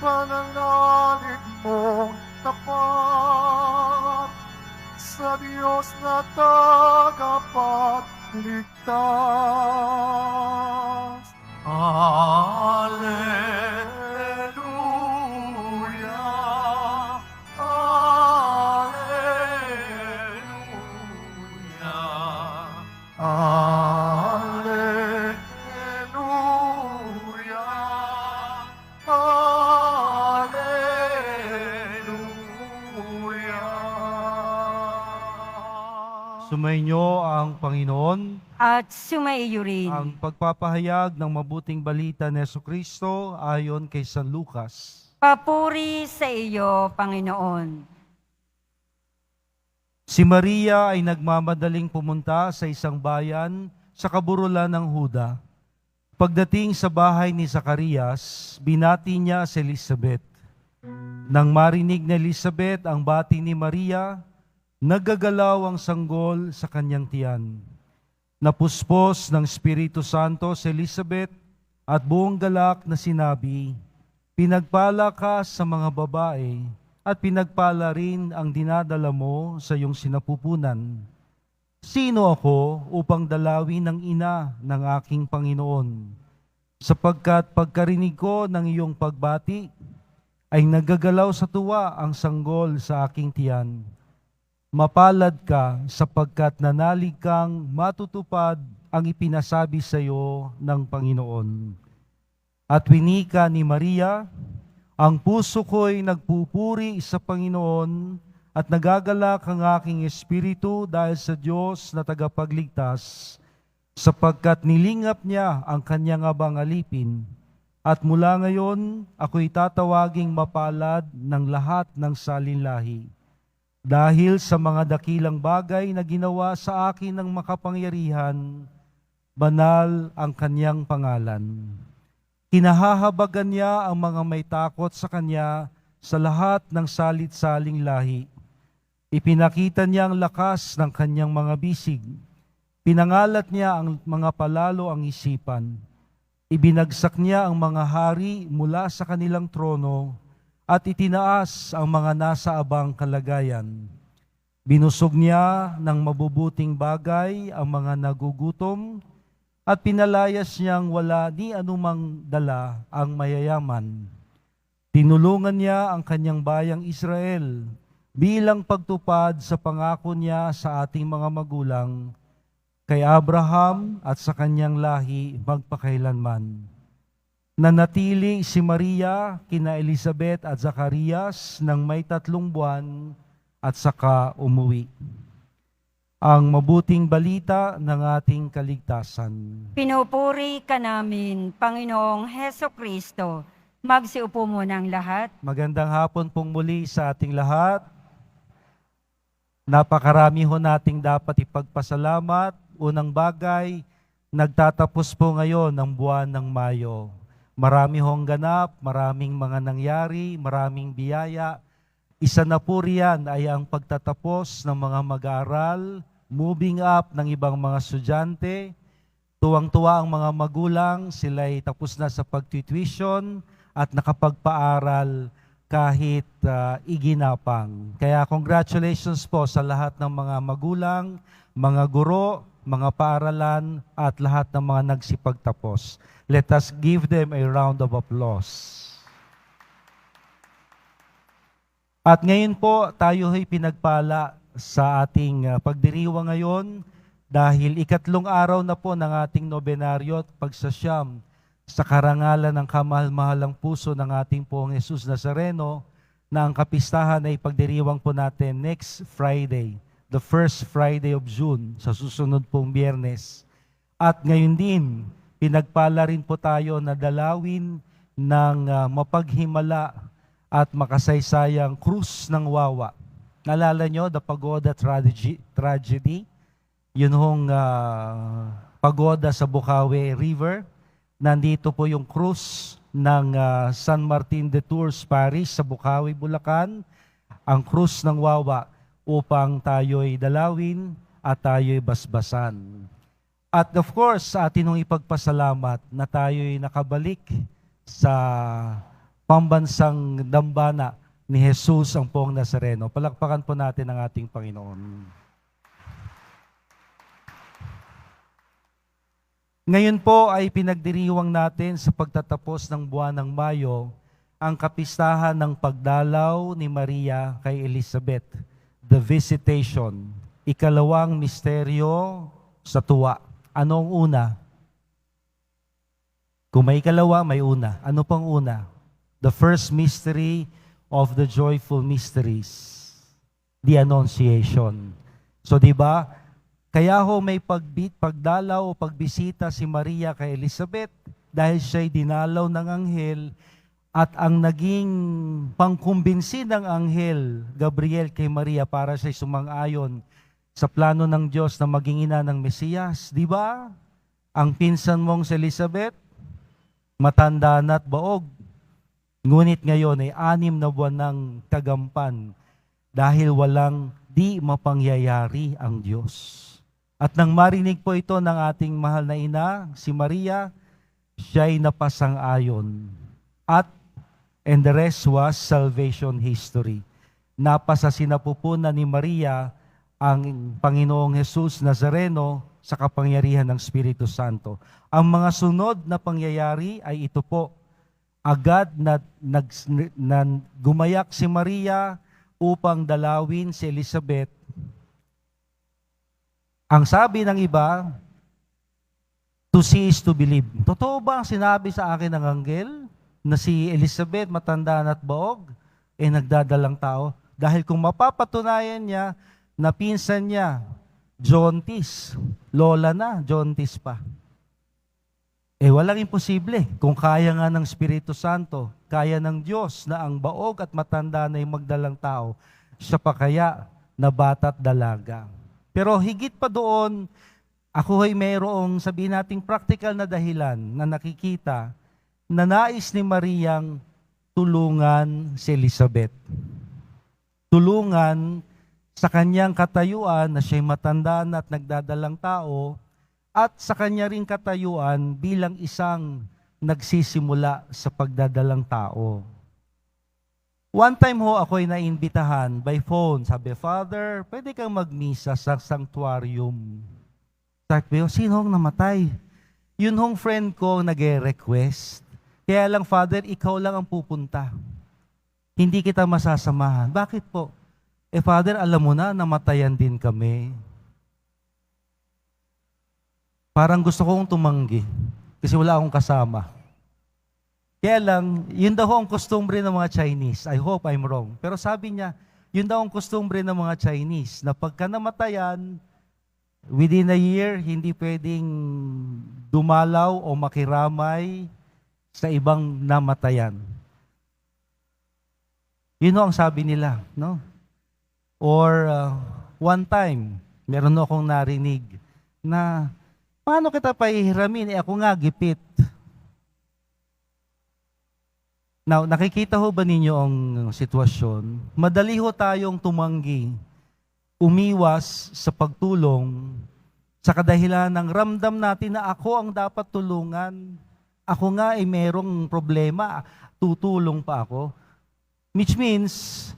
pananalig mong tapat sa Diyos na tagapagligtas. Alleluia, Alleluia, Alleluia, Alleluia. Sumainyo ang Panginoon. At sumaiyo rin. Ang pagpapahayag ng mabuting balita ni Jesucristo ayon kay San Lucas. Papuri sa iyo, Panginoon. Si Maria ay nagmamadaling pumunta sa isang bayan sa kaburulan ng Huda. Pagdating sa bahay ni Zacarias, binati niya si Elizabeth. Nang marinig ni Elizabeth ang bati ni Maria, naggagalaw ang sanggol sa kanyang tiyan. Napuspos ng Espiritu Santo si Elizabeth at buong galak na sinabi, "Pinagpala ka sa mga babae at pinagpala rin ang dinadala mo sa iyong sinapupunan. Sino ako upang dalawin ng ina ng aking Panginoon? Sapagkat pagkarinig ko ng iyong pagbati, ay nagagalaw sa tuwa ang sanggol sa aking tiyan. Mapalad ka sapagkat nanalig kang matutupad ang ipinasabi sa iyo ng Panginoon." At winika ni Maria, "Ang puso ko'y nagpupuri sa Panginoon at nagagalak ang aking espiritu dahil sa Diyos na tagapagligtas, sapagkat nilingap niya ang kanyang abang alipin. At mula ngayon, ako'y tatawaging mapalad ng lahat ng salinlahi. Dahil sa mga dakilang bagay na ginawa sa akin ng makapangyarihan, banal ang kanyang pangalan. Kinahahabagan niya ang mga may takot sa kanya sa lahat ng salit-saling lahi. Ipinakita niya ang lakas ng kanyang mga bisig. Pinangalat niya ang mga palalo ang isipan. Ibinagsak niya ang mga hari mula sa kanilang trono at itinaas ang mga nasa abang kalagayan. Binusog niya ng mabubuting bagay ang mga nagugutom at pinalayas niyang wala ni anumang dala ang mayayaman. Tinulungan niya ang kanyang bayang Israel bilang pagtupad sa pangako niya sa ating mga magulang, kay Abraham at sa kanyang lahi magpakailanman. Nanatili si Maria kina Elizabeth at Zacarias ng may 3 buwan at saka umuwi. Ang mabuting balita ng ating kaligtasan. Pinupuri ka namin, Panginoong Heso Kristo. Magsiupo muna ang lahat. Magandang hapon pong muli sa ating lahat. Napakarami ho nating dapat ipagpasalamat. Unang bagay, nagtatapos po ngayon ang buwan ng Mayo. Marami hong ganap, maraming mga nangyari, maraming biyaya. Isa na po riyan ay ang pagtatapos ng mga mag-aaral, moving up ng ibang mga estudyante. Tuwang-tuwa ang mga magulang, sila'y tapos na sa pag-tuition at nakapagpaaral kahit iginapang. Kaya congratulations po sa lahat ng mga magulang, mga guro, mga paaralan at lahat ng mga nagsipagtapos. Let us give them a round of applause. At ngayon po, tayo ay pinagpala sa ating pagdiriwang ngayon dahil 3 araw na po ng ating nobenaryo at pagsasyam sa karangalan ng kamahal-mahalang puso ng ating Poong Jesus Nazareno na ang kapistahan ay pagdiriwang po natin next Friday, the first Friday of June, sa susunod pong Biyernes. At ngayon din, pinagpala rin po tayo na dalawin ng mapaghimala at makasaysayang krus ng Wawa. Naalala nyo, the Pagoda Tragedy? Yun hong pagoda sa Bukawi River. Nandito po yung krus ng San Martin de Tours Parish sa Bukawi, Bulacan. Ang krus ng Wawa upang tayo'y dalawin at tayo'y basbasan. At of course, sa atin hong ipagpasalamat na tayo'y nakabalik sa pambansang dambana ni Jesus ang Poong Nazareno. Palakpakan po natin ang ating Panginoon. Ngayon po ay pinagdiriwang natin sa pagtatapos ng buwan ng Mayo ang kapistahan ng pagdalaw ni Maria kay Elizabeth, the Visitation, ikalawang misteryo sa tuwa. Anong una? Kung may ikalawa, may una. Ano pang una? The first mystery of the joyful mysteries, the Annunciation. So, di ba? Kaya ho may pagdalaw o pagbisita si Maria kay Elizabeth dahil siya'y dinalaw ng anghel at ang naging pangkumbinsi ng anghel Gabriel kay Maria para siya'y sumang-ayon sa plano ng Diyos na maging ina ng Mesiyas. Di ba? Ang pinsan mong si Elizabeth, matanda na at baog. Ngunit ngayon ay 6 na buwan ng kagampan dahil walang di mapangyayari ang Diyos. At nang marinig po ito ng ating mahal na ina, si Maria, siya'y napasang-ayon. And the rest was salvation history. Napasa sinapupunan ni Maria ang Panginoong Jesus Nazareno sa kapangyarihan ng Espiritu Santo. Ang mga sunod na pangyayari ay ito po. Agad na gumayak si Maria upang dalawin si Elizabeth. Ang sabi ng iba, to see is to believe. Totoo ba ang sinabi sa akin ng anghel na si Elizabeth, matanda na at baog, nagdadalang tao? Dahil kung mapapatunayan niya na pinsan niya, jaundice, lola na, jaundice pa. Walang imposible. Kung kaya nga ng Espiritu Santo, kaya ng Diyos na ang baog at matanda na yung magdalang tao, siya pa kaya na bata't dalaga. Pero higit pa doon, ako ay mayroong sabihin nating practical na dahilan na nakikita na nais ni Mariang tulungan si Elizabeth. Tulungan sa kanyang katayuan na siya'y matanda na at nagdadalang tao at sa kanya ring katayuan bilang isang nagsisimula sa pagdadalang tao. One time ho, ako'y naimbitahan by phone. Sabi, Father, pwede kang magmisa sa sanctuarium. Sabi ko, sino hong namatay? Yun hong friend ko nag-request. Kaya lang, Father, ikaw lang ang pupunta. Hindi kita masasamahan. Bakit po? Father, alam mo na, namatayan din kami. Parang gusto kong tumanggi kasi wala akong kasama. Kaya lang, yun daw ang kostumbre ng mga Chinese. I hope I'm wrong. Pero sabi niya, yun daw ang kostumbre ng mga Chinese na pagka namatayan, within a year, hindi pwedeng dumalaw o makiramay sa ibang namatayan. Yun ang sabi nila, no? Or one time, meron akong narinig na, paano kita pahihiramin? Ako nga, gipit. Now, nakikita ho ba ninyo ang sitwasyon? Madali ho tayong tumanggi, umiwas sa pagtulong, sa kadahilan ng ramdam natin na ako ang dapat tulungan. Ako nga ay merong problema, tutulong pa ako. Which means,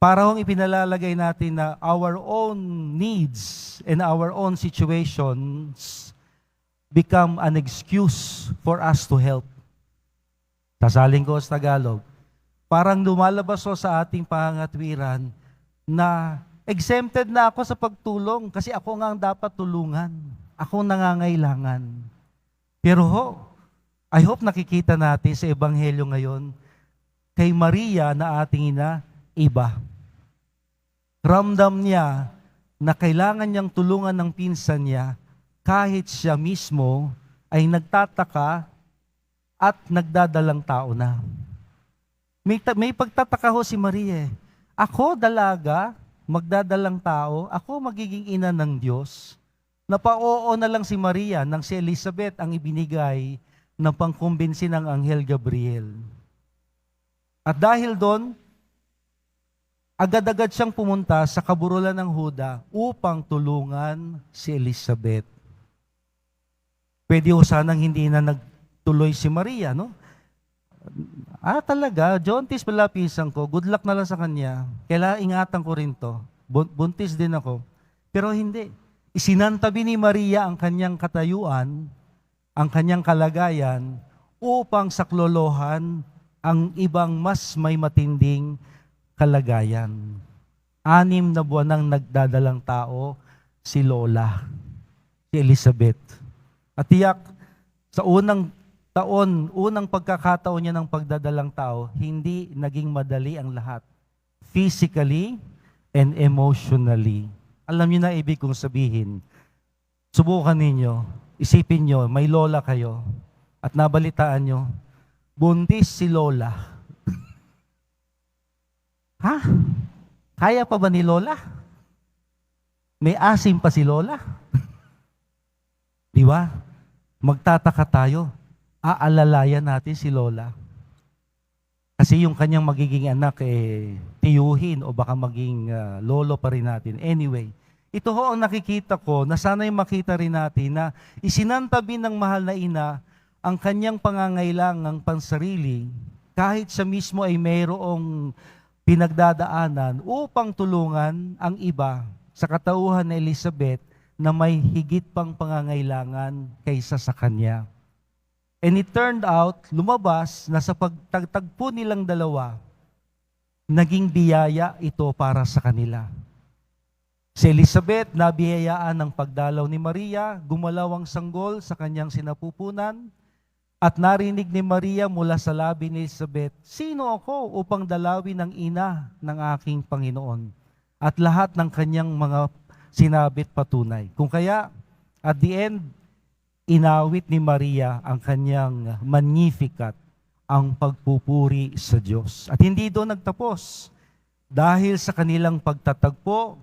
para hong ipinalalagay natin na our own needs and our own situations become an excuse for us to help. Sasaling ko sa Tagalog. Parang lumalabas ho sa ating pangangatwiran na exempted na ako sa pagtulong kasi ako nga ang dapat tulungan. Ako nangangailangan. Pero ho, I hope nakikita natin sa Ebanghelyo ngayon, kay Maria na ating ina, iba. Ramdam niya na kailangan niyang tulungan ng pinsan niya kahit siya mismo ay nagtataka at nagdadalang tao na. May pagtataka ho si Maria. Ako dalaga, magdadalang tao, ako magiging ina ng Diyos. Napa-oo na lang si Maria nang si Elizabeth ang ibinigay ng pangkumbinsi ng Anghel Gabriel. At dahil doon, agad-agad siyang pumunta sa kaburulan ng Huda upang tulungan si Elizabeth. Pwede ho sanang hindi na nagtuloy si Maria, no? Talaga, Jontis pala pisang ko, good luck na lang sa kanya. Kailangan ingatan ko rin to. Buntis din ako. Pero hindi. Isinantabi ni Maria ang kanyang katayuan, ang kanyang kalagayan, upang saklolohan ang ibang mas may matinding kalagayan. 6 na buwan nang nagdadalang tao, si Lola, si Elizabeth. At tiyak, sa unang pagkakataon niya ng pagdadalang tao, hindi naging madali ang lahat. Physically and emotionally. Alam niyo na ibig kong sabihin, subukan ninyo, isipin niyo, may lola kayo, at nabalitaan niyo, buntis si Lola. Ha? Kaya pa ba ni Lola? May asim pa si Lola? Di ba? Magtataka tayo. Aalalayan natin si Lola. Kasi yung kanyang magiging anak, tiyuhin o baka maging lolo pa rin natin. Anyway, ito ho ang nakikita ko na sana'y makita rin natin na isinantabi ng mahal na ina ang kanyang pangangailangang pansarili kahit siya mismo ay mayroong pinagdadaanan upang tulungan ang iba sa katauhan ni Elizabeth na may higit pang pangangailangan kaysa sa kanya. And it turned out, lumabas na sa pagtagtagpo nilang dalawa, naging biyaya ito para sa kanila. Si Elizabeth, nabiyayaan ng pagdalaw ni Maria, gumalaw ang sanggol sa kanyang sinapupunan, at narinig ni Maria mula sa labi ni Elizabeth, "Sino ako upang dalawin ng ina ng aking Panginoon?" At lahat ng kanyang mga sinabit patunay. Kung kaya, at the end, inawit ni Maria ang kanyang Magnificat, ang pagpupuri sa Diyos. At hindi doon nagtapos. Dahil sa kanilang pagtatagpo,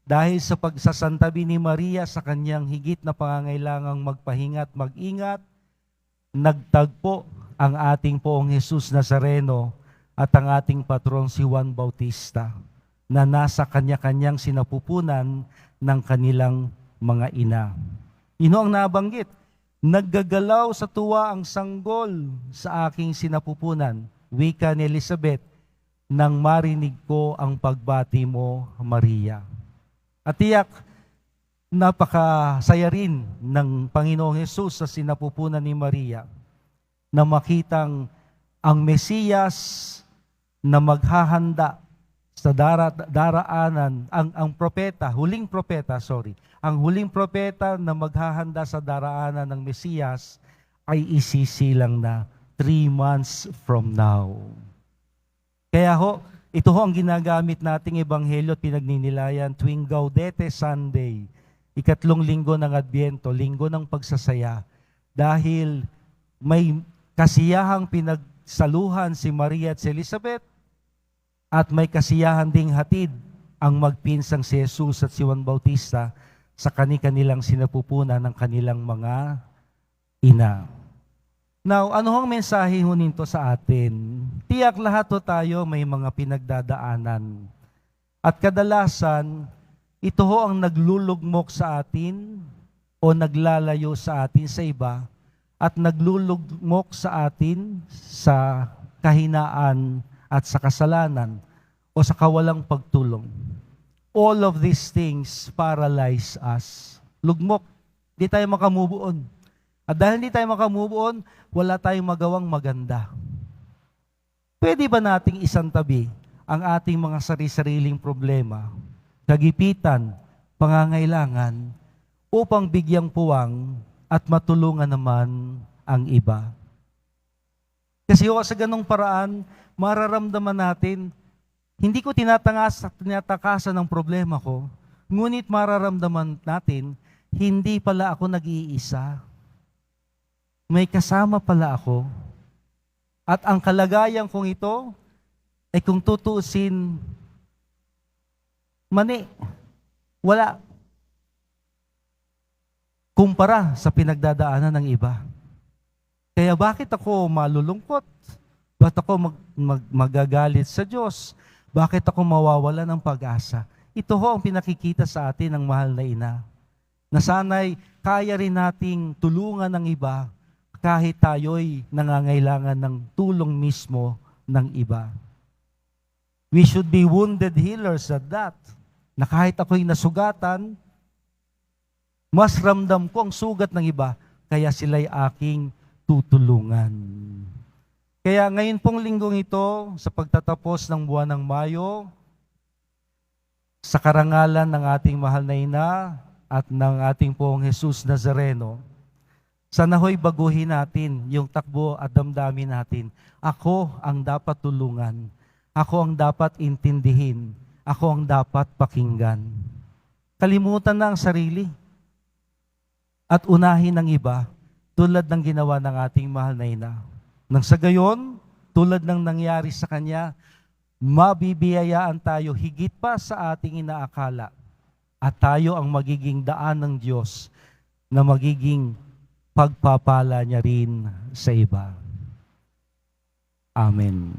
dahil sa pagsasantabi ni Maria sa kanyang higit na pangangailangang magpahinga at mag-ingat, nagtagpo ang ating Poong Jesus Nazareno at ang ating patron si Juan Bautista na nasa kanya-kanyang sinapupunan ng kanilang mga ina. Ino ang nabanggit. Naggagalaw sa tuwa ang sanggol sa aking sinapupunan, wika ni Elizabeth, nang marinig ko ang pagbati mo, Maria. At tiyak, napakasaya rin ng Panginoong Hesus sa sinapupunan ni Maria na makitang ang Mesiyas na maghahanda sa daraanan, ang propeta, huling propeta na maghahanda sa daraanan ng Mesiyas ay isisilang na 3 months from now. Kaya ito ang ginagamit nating ebanghelyo at pinagninilayan tuwing Gaudete Sunday, 3 linggo ng Adbyento, linggo ng pagsasaya, dahil may kasiyahang pinagsaluhan si Maria at si Elizabeth, at may kasiyahan ding hatid ang magpinsang si Jesus at si Juan Bautista sa kanilang sinapupunan ng kanilang mga ina. Now, ano ang mensahe ho nito sa atin? Tiyak lahat tayo may mga pinagdadaanan. At kadalasan, ito ho ang naglulugmok sa atin o naglalayo sa atin sa iba at naglulugmok sa atin sa kahinaan at sa kasalanan o sa kawalang pagtulong. All of these things paralyze us. Lugmok. Hindi tayo makamove on. At dahil hindi tayo makamove on, wala tayong magawang maganda. Pwede ba nating isantabi ang ating mga sari-sariling problema, kagipitan, pangangailangan, upang bigyang puwang at matulungan naman ang iba? Kasi sa ganong paraan, mararamdaman natin, hindi ko tinatakasan ng problema ko, ngunit mararamdaman natin, hindi pala ako nag-iisa. May kasama pala ako. At ang kalagayan kong ito, ay kung tutuusin, wala. Kumpara sa pinagdadaanan ng iba. Kaya bakit ako malulungkot? Ba't ako magagalit sa Diyos? Bakit ako mawawala ng pag-asa? Ito ho ang pinakikita sa atin ng mahal na ina. Na sana'y kaya rin nating tulungan ng iba kahit tayo'y nangangailangan ng tulong mismo ng iba. We should be wounded healers at that. Na kahit ako'y nasugatan, mas ramdam ko ang sugat ng iba, kaya sila'y aking tutulungan. Kaya ngayon pong linggong ito, sa pagtatapos ng buwan ng Mayo, sa karangalan ng ating mahal na ina at ng ating pong Jesus Nazareno, sana ho'y baguhin natin yung takbo at damdamin natin. Ako ang dapat tulungan. Ako ang dapat intindihin. Ako ang dapat pakinggan. Kalimutan na ang sarili. At unahin ng iba, tulad ng ginawa ng ating mahal na ina. Nang sa gayon, tulad ng nangyari sa kanya, mabibiyayaan tayo higit pa sa ating inaakala. At tayo ang magiging daan ng Diyos na magiging pagpapala niya rin sa iba. Amen.